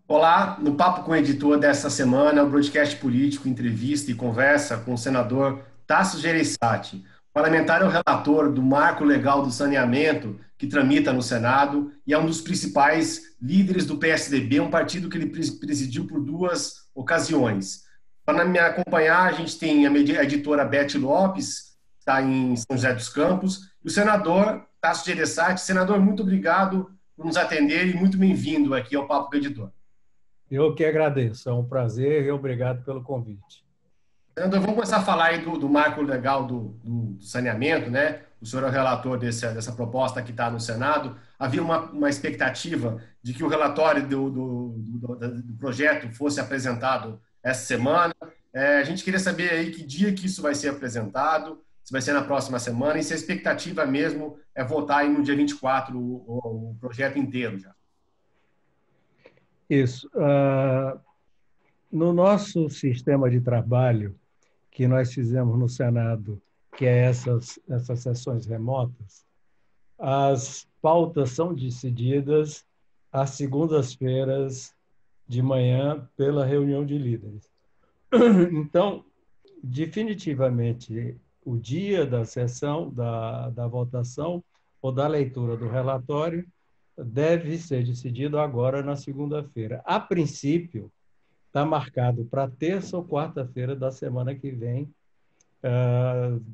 Olá, no Papo com o Editor desta semana, o broadcast político, entrevista e conversa com o senador Tasso Gereissati. O parlamentar é o relator do Marco Legal do Saneamento, que tramita no Senado, e é um dos principais líderes do PSDB, um partido que ele presidiu por duas ocasiões. Para me acompanhar, a gente tem a editora Beth Lopes, que está em São José dos Campos, e o senador Tasso Gereissati. Senador, muito obrigado por nos atender e muito bem-vindo aqui ao Papo com o Editor. Eu que agradeço, é um prazer e obrigado pelo convite. Então, vamos começar a falar aí do marco legal do saneamento, né? O senhor é o relator dessa proposta que está no Senado. Havia uma expectativa de que o relatório do projeto fosse apresentado essa semana. A gente queria saber aí que dia que isso vai ser apresentado, se vai ser na próxima semana, e se a expectativa mesmo é votar aí no dia 24 o projeto inteiro já. Isso. No nosso sistema de trabalho, que nós fizemos no Senado, que é essas sessões remotas, as pautas são decididas às segundas-feiras de manhã pela reunião de líderes. Então, definitivamente, o dia da sessão, da votação ou da leitura do relatório deve ser decidido agora na segunda-feira. A princípio, está marcado para terça ou quarta-feira da semana que vem,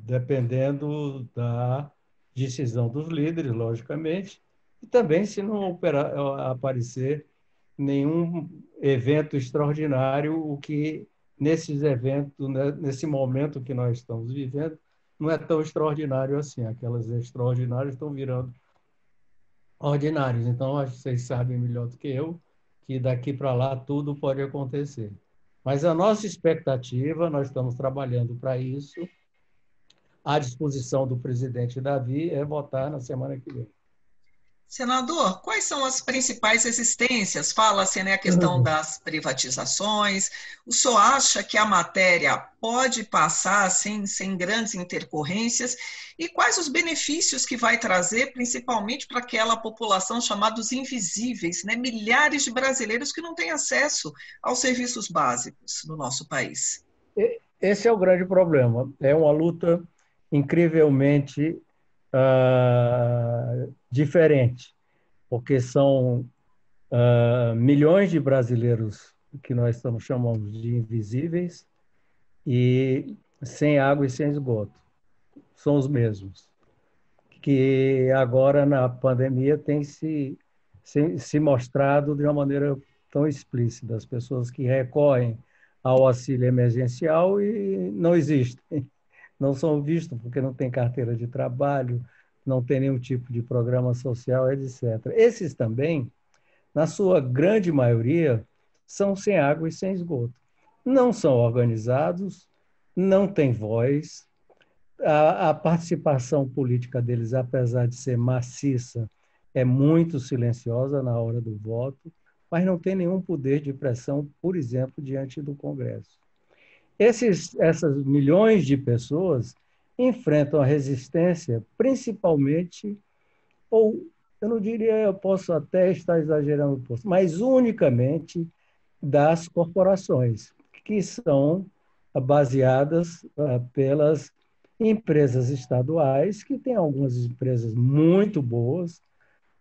dependendo da decisão dos líderes, logicamente, e também se não aparecer nenhum evento extraordinário, o que nesses eventos, né, nesse momento que nós estamos vivendo, não é tão extraordinário assim. Aquelas extraordinárias estão virando ordinários. Então, acho que vocês sabem melhor do que eu que daqui para lá tudo pode acontecer. Mas a nossa expectativa, nós estamos trabalhando para isso, à disposição do presidente Davi, é votar na semana que vem. Senador, quais são as principais resistências? Fala-se, né, a questão das privatizações. O senhor acha que a matéria pode passar assim, sem grandes intercorrências? E quais os benefícios que vai trazer, principalmente para aquela população chamada os invisíveis, né? Milhares de brasileiros que não têm acesso aos serviços básicos no nosso país? Esse é o grande problema. É uma luta incrivelmente diferente, porque são milhões de brasileiros que nós estamos chamando de invisíveis e sem água e sem esgoto. São os mesmos, que agora na pandemia tem se mostrado de uma maneira tão explícita. As pessoas que recorrem ao auxílio emergencial e não existem, não são vistos porque não tem carteira de trabalho, não tem nenhum tipo de programa social, etc. Esses também, na sua grande maioria, são sem água e sem esgoto. Não são organizados, não têm voz. A participação política deles, apesar de ser maciça, é muito silenciosa na hora do voto, mas não tem nenhum poder de pressão, por exemplo, diante do Congresso. Essas milhões de pessoas enfrentam a resistência, principalmente, ou eu não diria, eu posso até estar exagerando um pouco, mas unicamente das corporações, que são baseadas pelas empresas estaduais, que têm algumas empresas muito boas,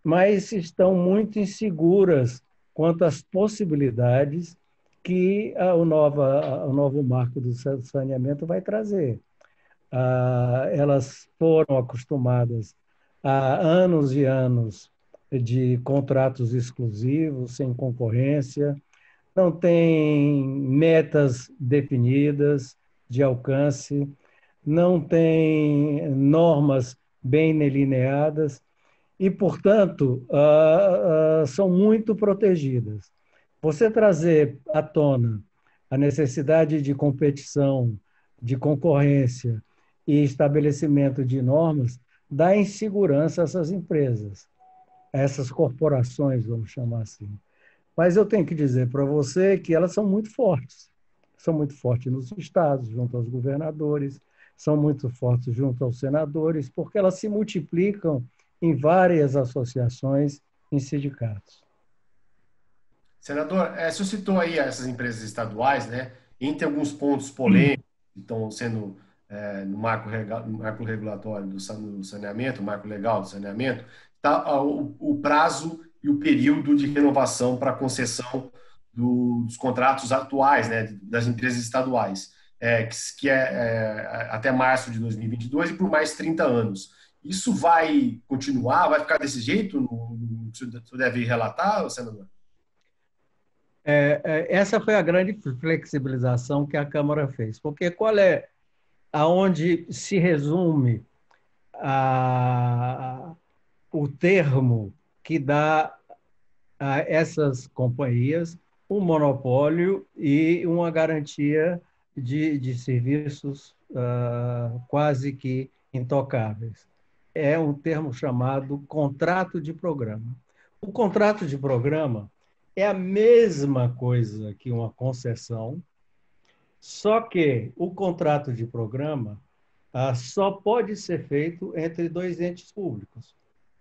mas estão muito inseguras quanto às possibilidades que o novo marco do saneamento vai trazer. Elas foram acostumadas a anos e anos de contratos exclusivos, sem concorrência, não tem metas definidas de alcance, não tem normas bem delineadas e, portanto, são muito protegidas. Você trazer à tona a necessidade de competição, de concorrência e estabelecimento de normas dá insegurança a essas empresas, a essas corporações, vamos chamar assim. Mas eu tenho que dizer para você que elas são muito fortes. São muito fortes nos estados, junto aos governadores, são muito fortes junto aos senadores, porque elas se multiplicam em várias associações, em sindicatos. Senador, o senhor citou aí essas empresas estaduais, né? Entre alguns pontos polêmicos que estão sendo no no marco regulatório do saneamento, o marco legal do saneamento, está o prazo e o período de renovação para concessão dos contratos atuais, né? Das empresas estaduais, que é até março de 2022 e por mais 30 anos. Isso vai continuar? Vai ficar desse jeito? O senhor deve relatar, senador? Essa foi a grande flexibilização que a Câmara fez, porque qual é aonde se resume a, o termo que dá a essas companhias um monopólio e uma garantia de serviços quase que intocáveis. É um termo chamado contrato de programa. O contrato de programa é a mesma coisa que uma concessão, só que o contrato de programa só pode ser feito entre dois entes públicos.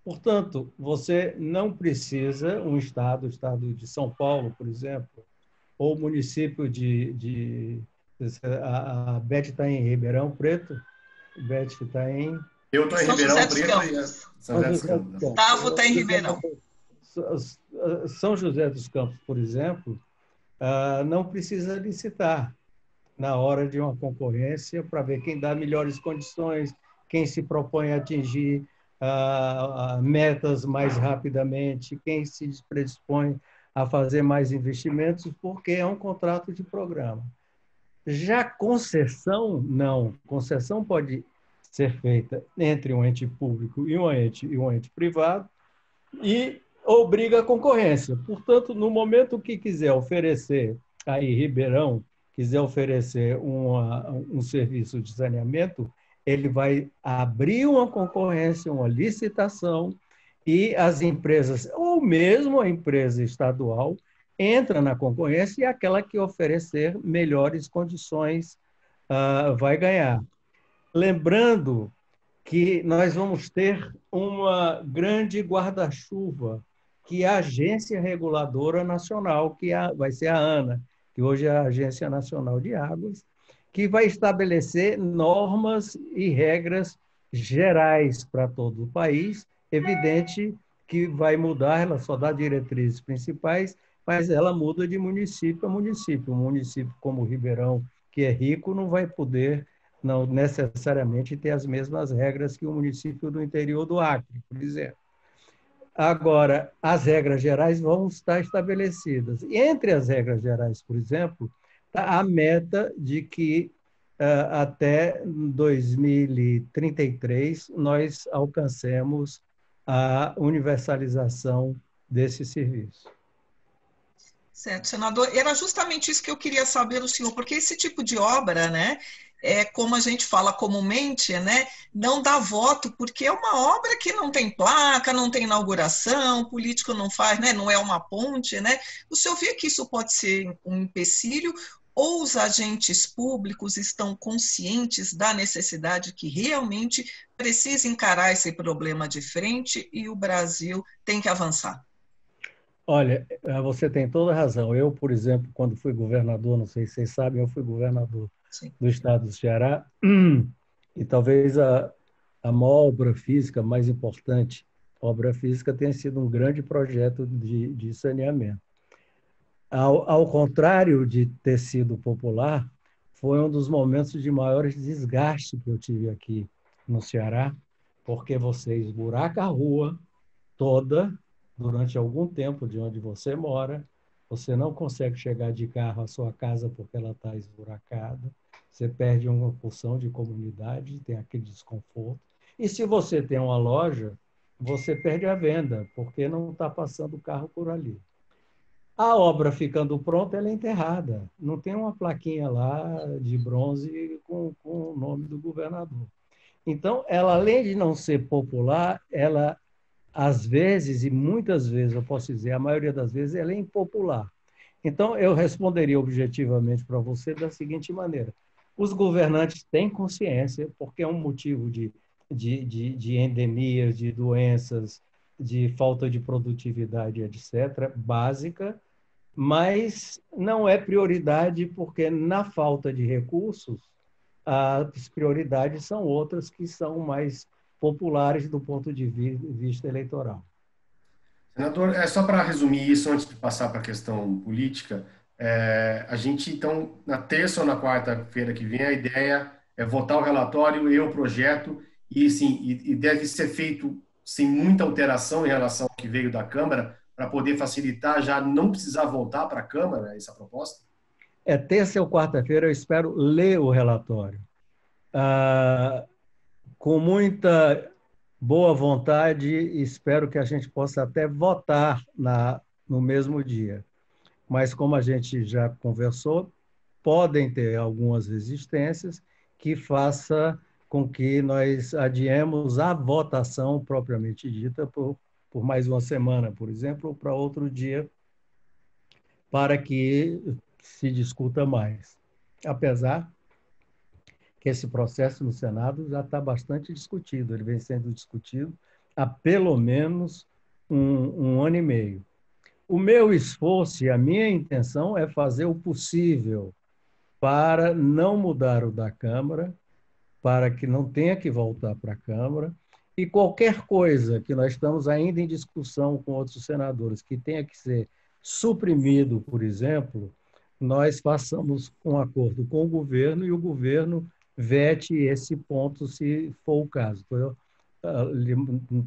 Portanto, você não precisa, o estado de São Paulo, por exemplo, ou o município a Beth está em Ribeirão Preto, Beth está em Eu estou em São Ribeirão José dos Preto e Campos. São José dos Campos. Gustavo está em Ribeirão. São José dos Campos, por exemplo, não precisa licitar na hora de uma concorrência para ver quem dá melhores condições, quem se propõe a atingir metas mais rapidamente, quem se predispõe a fazer mais investimentos, porque é um contrato de programa. Já concessão, não. Concessão pode ser feita entre um ente público e um ente privado e obriga a concorrência. Portanto, no momento que quiser oferecer, aí Ribeirão, quiser oferecer um serviço de saneamento, ele vai abrir uma concorrência, uma licitação, e as empresas, ou mesmo a empresa estadual, entra na concorrência e aquela que oferecer melhores condições vai ganhar. Lembrando que nós vamos ter uma grande guarda-chuva, que é a Agência Reguladora Nacional, que vai ser a ANA, que hoje é a Agência Nacional de Águas, que vai estabelecer normas e regras gerais para todo o país. Evidente que vai mudar, ela só dá diretrizes principais, mas ela muda de município a município. Um município como Ribeirão, que é rico, não vai poder não necessariamente ter as mesmas regras que o município do interior do Acre, por exemplo. Agora, as regras gerais vão estar estabelecidas. E entre as regras gerais, por exemplo, está a meta de que até 2033 nós alcancemos a universalização desse serviço. Certo, senador. Era justamente isso que eu queria saber do senhor, porque esse tipo de obra, né, como a gente fala comumente, né, não dá voto, porque é uma obra que não tem placa, não tem inauguração, o político não faz, né, não é uma ponte, né? O senhor vê que isso pode ser um empecilho, ou os agentes públicos estão conscientes da necessidade que realmente precisa encarar esse problema de frente e o Brasil tem que avançar? Olha, você tem toda a razão. Eu, por exemplo, quando fui governador, não sei se vocês sabem, eu fui governador do estado do Ceará, e talvez a maior obra física, mais importante, obra física, tenha sido um grande projeto de saneamento. Ao contrário de ter sido popular, foi um dos momentos de maiores desgaste que eu tive aqui no Ceará, porque você esburaca a rua toda durante algum tempo de onde você mora, você não consegue chegar de carro à sua casa porque ela está esburacada, você perde uma porção de comunidade, tem aquele desconforto. E se você tem uma loja, você perde a venda, porque não está passando o carro por ali. A obra ficando pronta, ela é enterrada. Não tem uma plaquinha lá de bronze com o nome do governador. Então, ela, além de não ser popular, ela, às vezes, e muitas vezes, eu posso dizer, a maioria das vezes, ela é impopular. Então, eu responderia objetivamente para você da seguinte maneira. Os governantes têm consciência, porque é um motivo de de endemias, de doenças, de falta de produtividade, etc., básica, mas não é prioridade porque, na falta de recursos, as prioridades são outras que são mais populares do ponto de vista eleitoral. Senador, só para resumir isso, antes de passar para a questão política, a gente, então, na terça ou na quarta-feira que vem, a ideia é votar o relatório e o projeto, e, sim, e deve ser feito sem muita alteração em relação ao que veio da Câmara, para poder facilitar, já não precisar voltar para a Câmara, essa proposta? Terça ou quarta-feira, eu espero ler o relatório. Com muita boa vontade, espero que a gente possa até votar no mesmo dia. Mas, como a gente já conversou, podem ter algumas resistências que faça com que nós adiemos a votação propriamente dita por mais uma semana, por exemplo, ou para outro dia, para que se discuta mais. Apesar que esse processo no Senado já está bastante discutido, ele vem sendo discutido há pelo menos um ano e meio. O meu esforço e a minha intenção é fazer o possível para não mudar o da Câmara, para que não tenha que voltar para a Câmara, e qualquer coisa que nós estamos ainda em discussão com outros senadores que tenha que ser suprimido, por exemplo, nós façamos um acordo com o governo e o governo vete esse ponto, se for o caso. Estou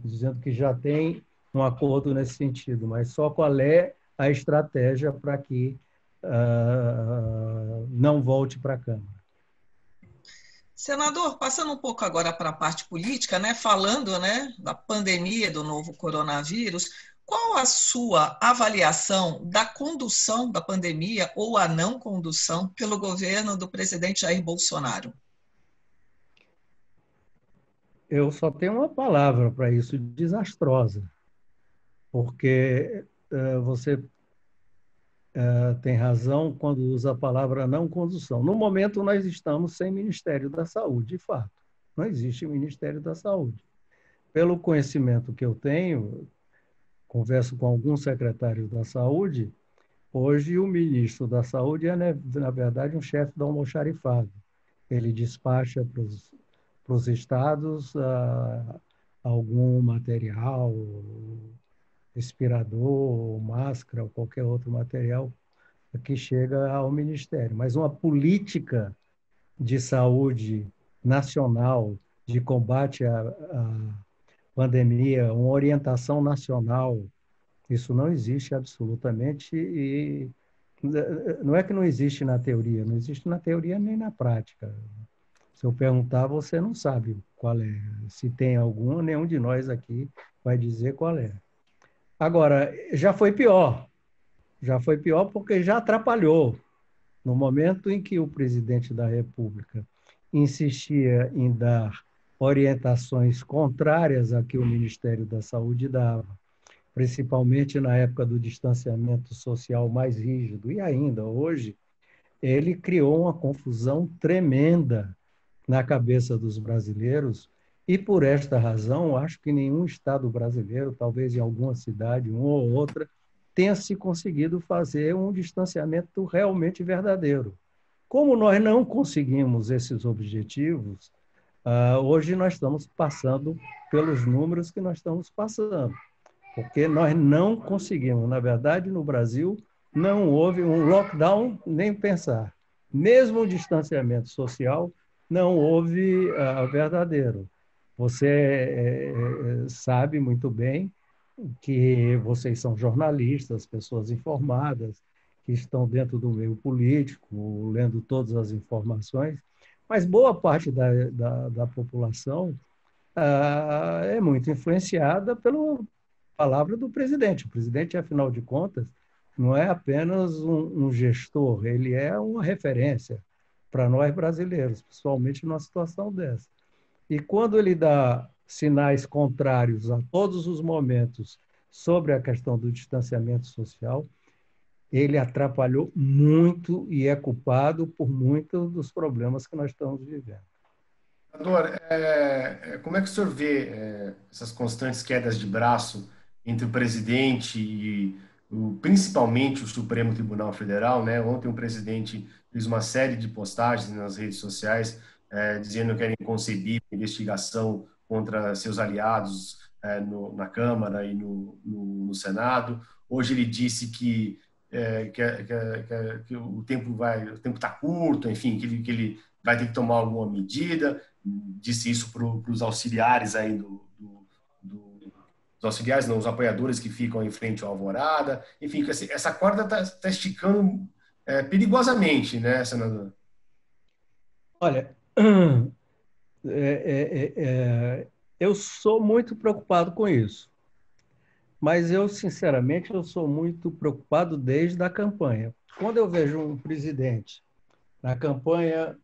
dizendo que já tem um acordo nesse sentido, mas só qual é a estratégia para que não volte para a Câmara. Senador, passando um pouco agora para a parte política, né, falando, né, da pandemia do novo coronavírus, qual a sua avaliação da condução da pandemia ou a não condução pelo governo do presidente Jair Bolsonaro? Eu só tenho uma palavra para isso: desastrosa, porque você tem razão quando usa a palavra não condução. No momento, nós estamos sem Ministério da Saúde, de fato. Não existe Ministério da Saúde. Pelo conhecimento que eu tenho, converso com alguns secretários da Saúde, hoje o ministro da Saúde é, na verdade, um chefe do almoxarifado. Ele despacha para os estados algum material, respirador, máscara ou qualquer outro material que chega ao Ministério. Mas uma política de saúde nacional, de combate à pandemia, uma orientação nacional, isso não existe absolutamente, e não é que não existe na teoria, não existe na teoria nem na prática. Se eu perguntar, você não sabe qual é. Se tem alguma, nenhum de nós aqui vai dizer qual é. Agora, já foi pior. Já foi pior porque já atrapalhou. No momento em que o presidente da República insistia em dar orientações contrárias a que o Ministério da Saúde dava, principalmente na época do distanciamento social mais rígido, e ainda hoje, ele criou uma confusão tremenda na cabeça dos brasileiros, e por esta razão, acho que nenhum estado brasileiro, talvez em alguma cidade, uma ou outra, tenha se conseguido fazer um distanciamento realmente verdadeiro. Como nós não conseguimos esses objetivos, hoje nós estamos passando pelos números que nós estamos passando, porque nós não conseguimos. Na verdade, no Brasil, não houve um lockdown nem pensar. Mesmo o distanciamento social, não houve verdadeiro. Você sabe muito bem que vocês são jornalistas, pessoas informadas, que estão dentro do meio político, lendo todas as informações, mas boa parte da população é muito influenciada pela palavra do presidente. O presidente, afinal de contas, não é apenas um gestor, ele é uma referência para nós brasileiros, principalmente numa situação dessa. E quando ele dá sinais contrários a todos os momentos sobre a questão do distanciamento social, ele atrapalhou muito e é culpado por muitos dos problemas que nós estamos vivendo. Senador, como é que o senhor vê essas constantes quedas de braço entre o presidente e principalmente o Supremo Tribunal Federal, né? Ontem o presidente fez uma série de postagens nas redes sociais dizendo que era inconcebível investigação contra seus aliados na Câmara e no Senado. Hoje ele disse que o tempo está curto, enfim, que ele vai ter que tomar alguma medida. Disse isso para os auxiliares aí os auxiliares, não, os apoiadores que ficam em frente ao Alvorada. Enfim, essa corda está esticando perigosamente, né, senador? Olha, é, é, é, eu sou muito preocupado com isso, mas eu, sinceramente, eu sou muito preocupado desde a campanha. Quando eu vejo um presidente na campanha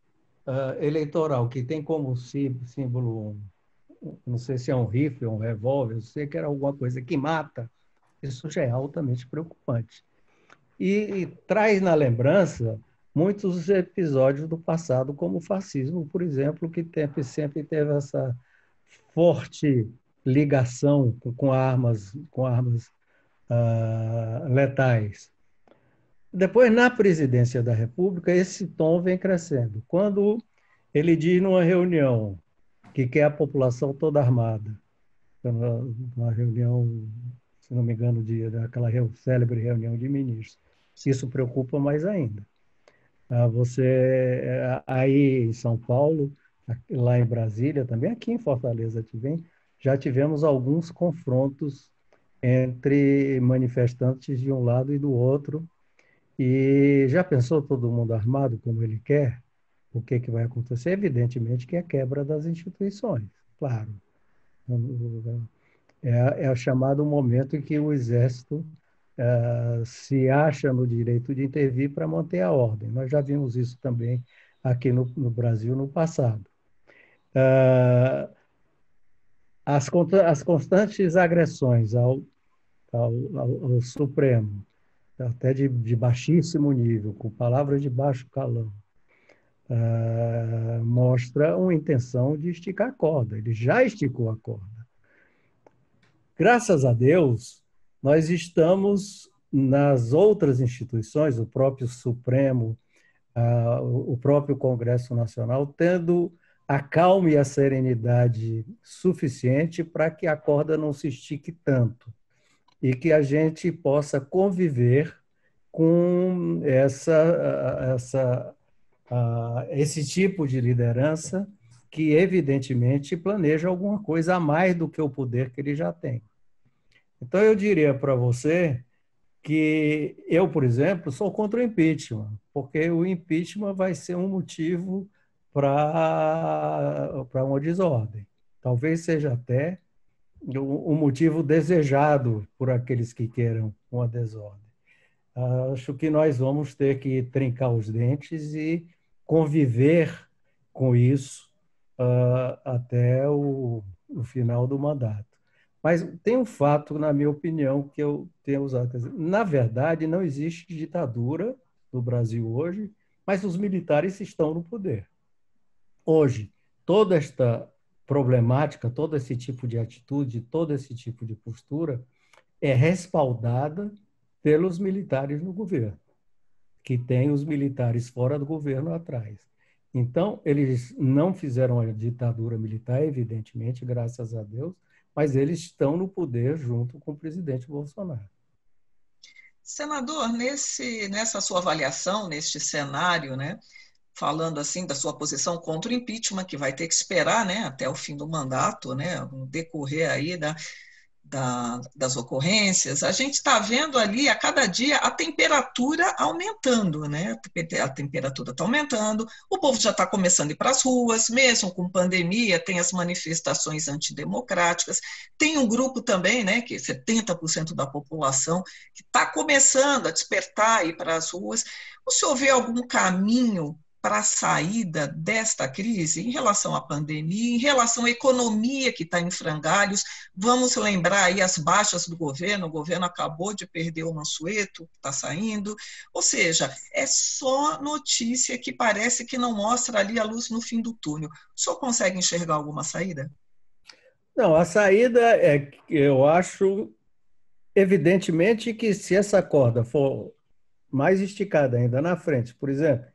eleitoral que tem como símbolo, não sei se é um rifle, um revólver, eu sei que era alguma coisa que mata, isso já é altamente preocupante. E traz na lembrança muitos episódios do passado, como o fascismo, por exemplo, que sempre teve essa forte ligação com armas letais. Depois, na presidência da República, esse tom vem crescendo. Quando ele diz numa reunião que quer a população toda armada, numa reunião, se não me engano, daquela célebre reunião de ministros, isso preocupa mais ainda. Aí em São Paulo, lá em Brasília, também aqui em Fortaleza também, já tivemos alguns confrontos entre manifestantes de um lado e do outro. E já pensou todo mundo armado como ele quer? O que vai acontecer? Evidentemente que é a quebra das instituições, claro. É o chamado momento em que o Exército se acha no direito de intervir para manter a ordem. Nós já vimos isso também aqui no Brasil no passado. As constantes agressões ao Supremo, até de baixíssimo nível, com palavras de baixo calão, mostra uma intenção de esticar a corda. Ele já esticou a corda. Graças a Deus, nós estamos nas outras instituições, o próprio Supremo, o próprio Congresso Nacional, tendo a calma e a serenidade suficiente para que a corda não se estique tanto e que a gente possa conviver com esse tipo de liderança que, evidentemente, planeja alguma coisa a mais do que o poder que ele já tem. Então, eu diria para você que eu, por exemplo, sou contra o impeachment, porque o impeachment vai ser um motivo para uma desordem. Talvez seja até um motivo desejado por aqueles que queiram uma desordem. Acho que nós vamos ter que trincar os dentes e conviver com isso até o final do mandato. Mas tem um fato, na minha opinião, que eu tenho usado. Na verdade, não existe ditadura no Brasil hoje, mas os militares estão no poder. Hoje, toda esta problemática, todo esse tipo de atitude, todo esse tipo de postura é respaldada pelos militares no governo, que tem os militares fora do governo atrás. Então, eles não fizeram a ditadura militar, evidentemente, graças a Deus, mas eles estão no poder junto com o presidente Bolsonaro. Senador, nessa sua avaliação, neste cenário, né, falando assim da sua posição contra o impeachment, que vai ter que esperar, né, até o fim do mandato, né, no decorrer aí das ocorrências, a gente está vendo ali a cada dia a temperatura aumentando, né? A temperatura está aumentando, o povo já está começando a ir para as ruas, mesmo com pandemia, tem as manifestações antidemocráticas, tem um grupo também, né, que 70% da população, que está começando a despertar e ir para as ruas. O senhor vê algum caminho para a saída desta crise em relação à pandemia, em relação à economia que está em frangalhos? Vamos lembrar aí as baixas do governo, o governo acabou de perder o Mansueto, que está saindo, ou seja, é só notícia que parece que não mostra ali a luz no fim do túnel. O senhor consegue enxergar alguma saída? Não, a saída é, eu acho, evidentemente, que se essa corda for mais esticada ainda na frente, por exemplo,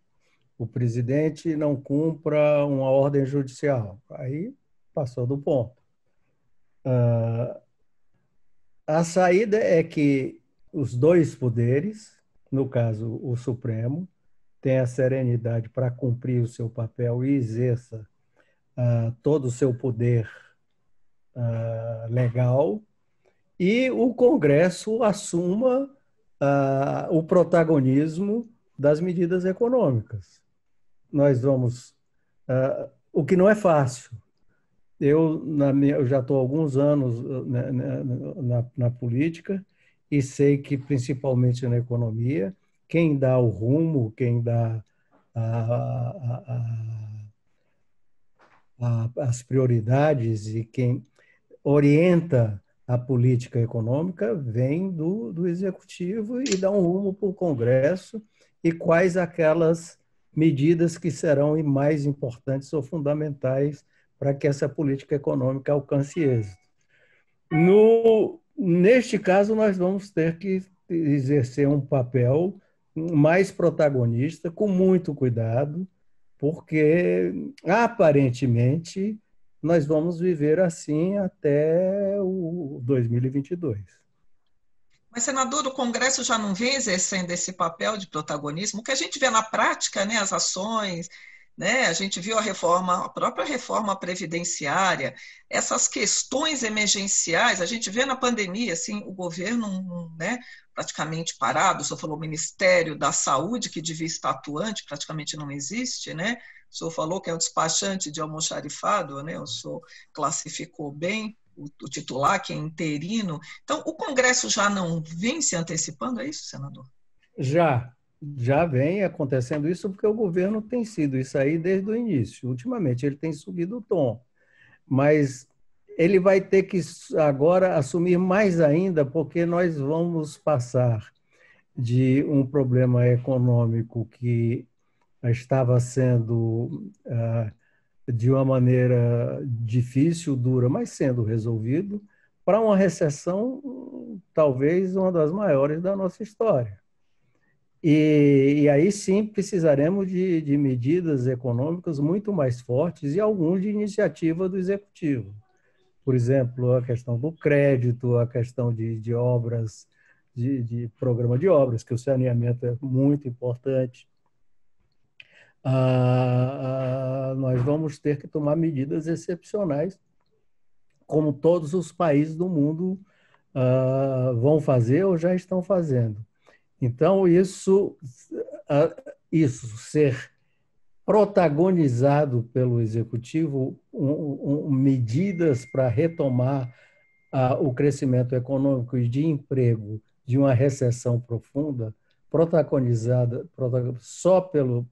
o presidente não cumpra uma ordem judicial, aí passou do ponto. A saída é que os dois poderes, no caso o Supremo, tenha serenidade para cumprir o seu papel e exerça todo o seu poder legal, e o Congresso assuma o protagonismo das medidas econômicas. Nós vamos... o que não é fácil. Eu já estou há alguns anos na política e sei que, principalmente na economia, quem dá o rumo, quem dá as prioridades e quem orienta a política econômica vem do Executivo e dá um rumo para o Congresso e quais aquelas medidas que serão mais importantes ou fundamentais para que essa política econômica alcance êxito. Neste caso, nós vamos ter que exercer um papel mais protagonista, com muito cuidado, porque, aparentemente, nós vamos viver assim até o 2022. Mas, senador, o Congresso já não vem exercendo esse papel de protagonismo? O que a gente vê na prática, né, as ações, né, a gente viu a própria reforma previdenciária, essas questões emergenciais, a gente vê na pandemia, assim, o governo, né, praticamente parado. O senhor falou o Ministério da Saúde, que devia estar atuante, praticamente não existe, né? O senhor falou que é o despachante de almoxarifado, né? O senhor classificou bem o titular, que é interino. Então, o Congresso já não vem se antecipando, é isso, senador? Já vem acontecendo isso porque o governo tem sido isso aí desde o início. Ultimamente ele tem subido o tom, mas ele vai ter que agora assumir mais ainda, porque nós vamos passar de um problema econômico que estava sendo de uma maneira difícil, dura, mas sendo resolvido, para uma recessão talvez uma das maiores da nossa história. E aí sim precisaremos de medidas econômicas muito mais fortes e alguns de iniciativa do Executivo. Por exemplo, a questão do crédito, a questão de obras, de programa de obras, que o saneamento é muito importante. Nós vamos ter que tomar medidas excepcionais, como todos os países do mundo vão fazer ou já estão fazendo. Então, isso ser protagonizado pelo Executivo, medidas para retomar o crescimento econômico e de emprego de uma recessão profunda, protagonizada só pelo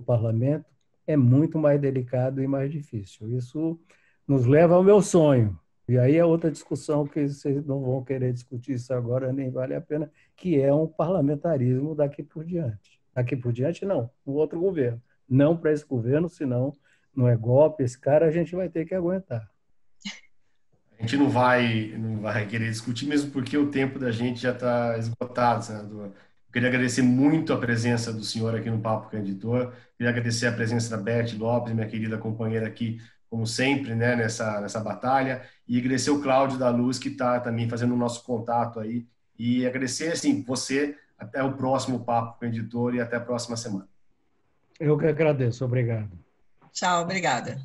parlamento, é muito mais delicado e mais difícil. Isso nos leva ao meu sonho. E aí é outra discussão que vocês não vão querer discutir isso agora, nem vale a pena, que é um parlamentarismo daqui por diante. Daqui por diante, não, no outro governo. Não para esse governo, senão não é golpe, esse cara a gente vai ter que aguentar. A gente não vai querer discutir, mesmo porque o tempo da gente já está esgotado, senador. Eu queria agradecer muito a presença do senhor aqui no Papo com o Editor. Queria agradecer a presença da Beth Lopes, minha querida companheira aqui, como sempre, né, nessa batalha. E agradecer o Cláudio da Luz, que está também fazendo o nosso contato aí. E agradecer, assim, você. Até o próximo Papo com o Editor e até a próxima semana. Eu que agradeço. Obrigado. Tchau, obrigada.